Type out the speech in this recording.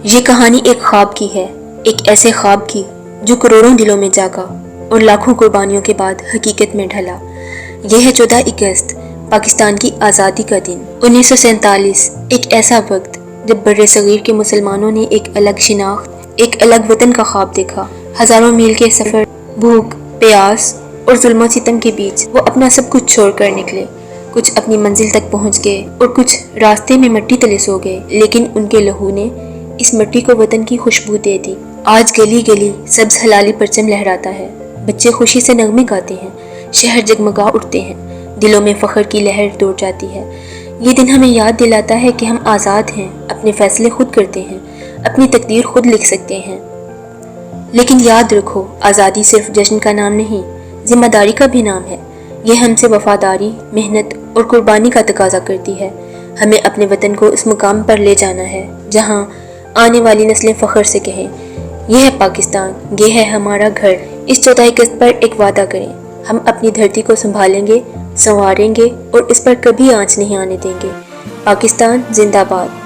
یہ کہانی ایک خواب کی ہے، ایک ایسے خواب کی جو کروڑوں دلوں میں جاگا اور لاکھوں قربانیوں کے بعد حقیقت میں ڈھلا۔ یہ ہے 14 اگست، پاکستان کی آزادی کا دن۔ 1947، ایک ایسا وقت جب بر صغیر کے مسلمانوں نے ایک الگ شناخت، ایک الگ وطن کا خواب دیکھا۔ ہزاروں میل کے سفر، بھوک، پیاس اور ظلم و ستم کے بیچ وہ اپنا سب کچھ چھوڑ کر نکلے۔ کچھ اپنی منزل تک پہنچ گئے اور کچھ راستے میں مٹی تلے سو گئے، لیکن ان کے لہو نے اس مٹی کو وطن کی خوشبو دے دی۔ آج گلی گلی سبز ہلالی پرچم لہراتا ہے، بچے خوشی سے نغمے گاتے ہیں، شہر جگمگا اٹھتے ہیں، دلوں میں فخر کی لہر دوڑ جاتی ہے۔ یہ دن ہمیں یاد دلاتا ہے کہ ہم آزاد ہیں، اپنے فیصلے خود کرتے ہیں، اپنی تقدیر خود لکھ سکتے ہیں۔ لیکن یاد رکھو، آزادی صرف جشن کا نام نہیں، ذمہ داری کا بھی نام ہے۔ یہ ہم سے وفاداری، محنت اور قربانی کا تقاضا کرتی ہے۔ ہمیں اپنے وطن کو اس مقام پر لے جانا ہے جہاں آنے والی نسلیں فخر سے کہیں، یہ ہے پاکستان، یہ ہے ہمارا گھر۔ اس 14 اگست پر ایک وعدہ کریں، ہم اپنی دھرتی کو سنبھالیں گے، سنواریں گے اور اس پر کبھی آنچ نہیں آنے دیں گے۔ پاکستان زندہ باد۔